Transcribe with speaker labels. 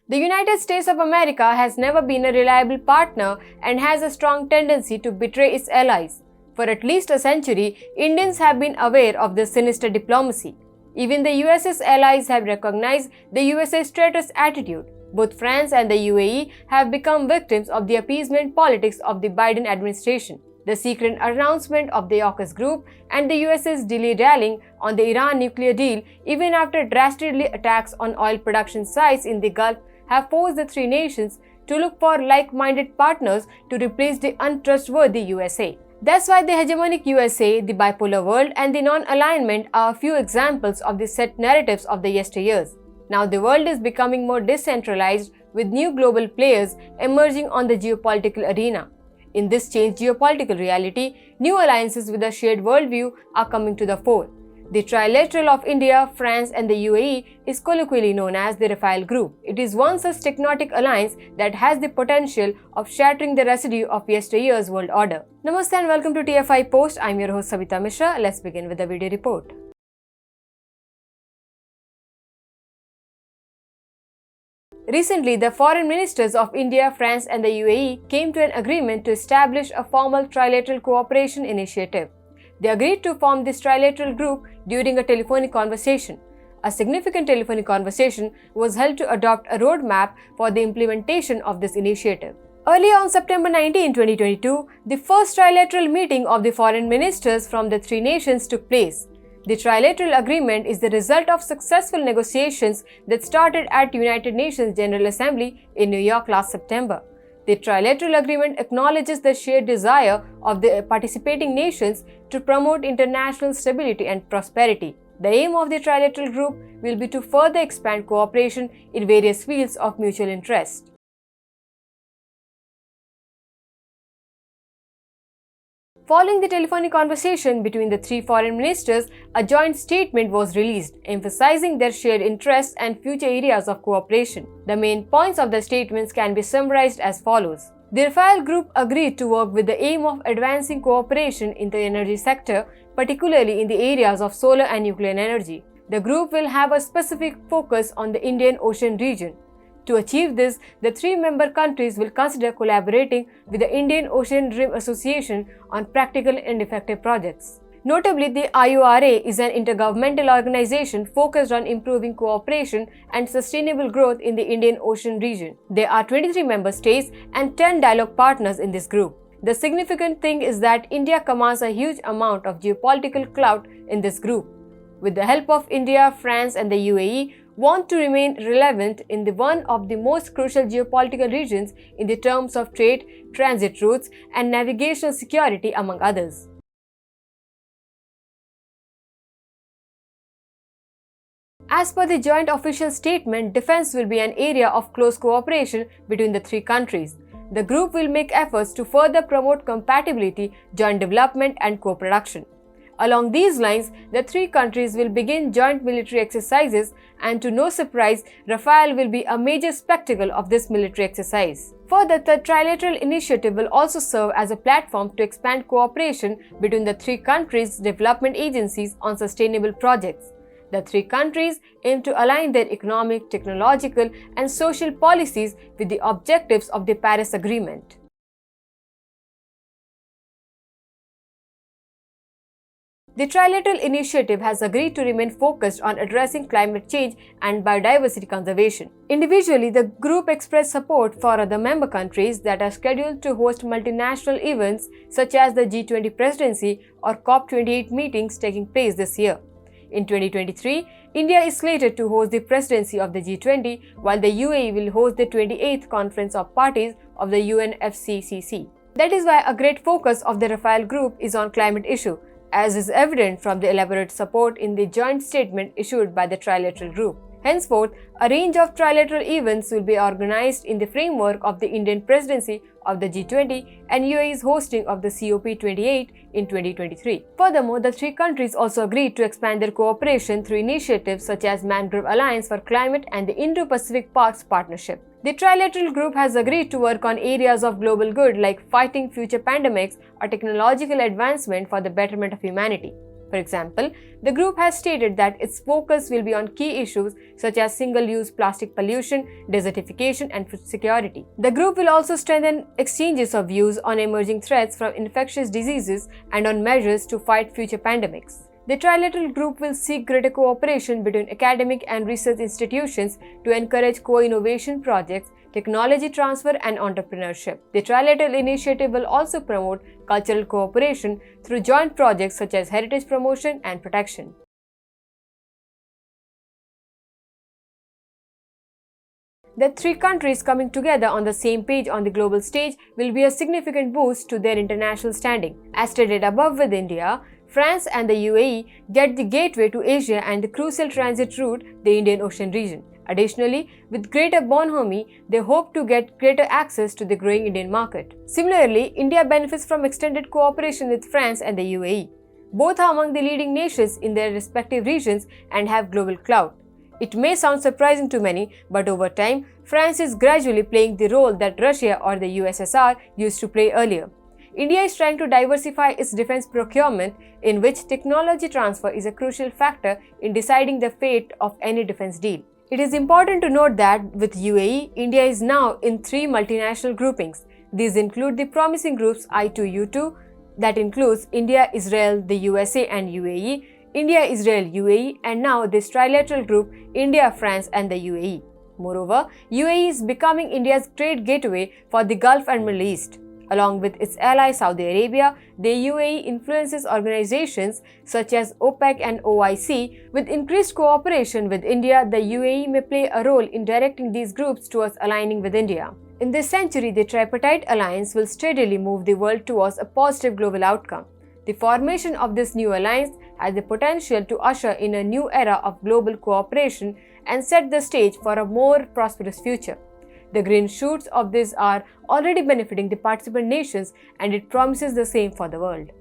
Speaker 1: The United States of America has never been a reliable partner and has a strong tendency to betray its allies. For at least a century, Indians have been aware of this sinister diplomacy. Even the US's allies have recognized the USA's traitorous attitude. Both France and the UAE have become victims of the appeasement politics of the Biden administration. The secret announcement of the AUKUS group and the US's dilly-dallying on the Iran nuclear deal, even after dastardly attacks on oil production sites in the Gulf, have forced the three nations to look for like-minded partners to replace the untrustworthy USA. That's why the hegemonic USA, the bipolar world, and the non-alignment are a few examples of the set narratives of the yesteryears. Now the world is becoming more decentralized, with new global players emerging on the geopolitical arena. In this changed geopolitical reality, new alliances with a shared worldview are coming to the fore. The Trilateral of India, France and the UAE is colloquially known as the Rafale Group. It is one such technocratic alliance that has the potential of shattering the residue of yesteryear's world order. Namaste and welcome to TFIPost. I'm your host Savita Mishra. Let's begin with the video report. Recently, the foreign ministers of India, France and the UAE came to an agreement to establish a formal trilateral cooperation initiative. They agreed to form this trilateral group during a telephonic conversation. A significant telephonic conversation was held to adopt a roadmap for the implementation of this initiative. Earlier on September 19, 2022, the first trilateral meeting of the foreign ministers from the three nations took place. The trilateral agreement is the result of successful negotiations that started at United Nations General Assembly in New York last September. The trilateral agreement acknowledges the shared desire of the participating nations to promote international stability and prosperity. The aim of the trilateral group will be to further expand cooperation in various fields of mutual interest. Following the telephonic conversation between the three foreign ministers, a joint statement was released, emphasizing their shared interests and future areas of cooperation. The main points of the statements can be summarized as follows. The Rafale Group agreed to work with the aim of advancing cooperation in the energy sector, particularly in the areas of solar and nuclear energy. The group will have a specific focus on the Indian Ocean region. To achieve this, the three member countries will consider collaborating with the Indian Ocean Rim Association on practical and effective projects. Notably, the IORA is an intergovernmental organization focused on improving cooperation and sustainable growth in the Indian Ocean region. There are 23 member states and 10 dialogue partners in this group. The significant thing is that India commands a huge amount of geopolitical clout in this group. With the help of India, France and the UAE, want to remain relevant in the one of the most crucial geopolitical regions in the terms of trade, transit routes, and navigational security, among others. As per the joint official statement, defense will be an area of close cooperation between the three countries. The group will make efforts to further promote compatibility, joint development, and co-production. Along these lines, the three countries will begin joint military exercises, and to no surprise, Rafale will be a major spectacle of this military exercise. Further, the Trilateral initiative will also serve as a platform to expand cooperation between the three countries' development agencies on sustainable projects. The three countries aim to align their economic, technological, and social policies with the objectives of the Paris Agreement. The Trilateral initiative has agreed to remain focused on addressing climate change and biodiversity conservation. Individually, the group expressed support for other member countries that are scheduled to host multinational events such as the G20 Presidency or COP28 meetings taking place this year. In 2023, India is slated to host the presidency of the G20, while the UAE will host the 28th Conference of Parties of the UNFCCC. That is why a great focus of the Rafale Group is on climate issue, as is evident from the elaborate support in the joint statement issued by the Trilateral Group. Henceforth, a range of trilateral events will be organized in the framework of the Indian presidency of the G20 and UAE's hosting of the COP28 in 2023. Furthermore, the three countries also agreed to expand their cooperation through initiatives such as Mangrove Alliance for Climate and the Indo-Pacific Parks Partnership. The Trilateral Group has agreed to work on areas of global good like fighting future pandemics or technological advancement for the betterment of humanity. For example, the group has stated that its focus will be on key issues such as single-use plastic pollution, desertification, and food security. The group will also strengthen exchanges of views on emerging threats from infectious diseases and on measures to fight future pandemics. The Trilateral Group will seek greater cooperation between academic and research institutions to encourage co-innovation projects, technology transfer, and entrepreneurship. The Trilateral initiative will also promote cultural cooperation through joint projects such as heritage promotion and protection. The three countries coming together on the same page on the global stage will be a significant boost to their international standing. As stated above with India, France and the UAE get the gateway to Asia and the crucial transit route, the Indian Ocean region. Additionally, with greater bonhomie, they hope to get greater access to the growing Indian market. Similarly, India benefits from extended cooperation with France and the UAE. Both are among the leading nations in their respective regions and have global clout. It may sound surprising to many, but over time, France is gradually playing the role that Russia or the USSR used to play earlier. India is trying to diversify its defense procurement, in which technology transfer is a crucial factor in deciding the fate of any defense deal. It is important to note that with UAE, India is now in three multinational groupings. These include the promising groups I2U2, that includes India, Israel, the USA and UAE, India, Israel, UAE, and now this trilateral group, India, France and the UAE. Moreover, UAE is becoming India's trade gateway for the Gulf and Middle East. Along with its ally Saudi Arabia, the UAE influences organizations such as OPEC and OIC. With increased cooperation with India, the UAE may play a role in directing these groups towards aligning with India. In this century, the tripartite alliance will steadily move the world towards a positive global outcome. The formation of this new alliance has the potential to usher in a new era of global cooperation and set the stage for a more prosperous future. The green shoots of this are already benefiting the participant nations, and it promises the same for the world.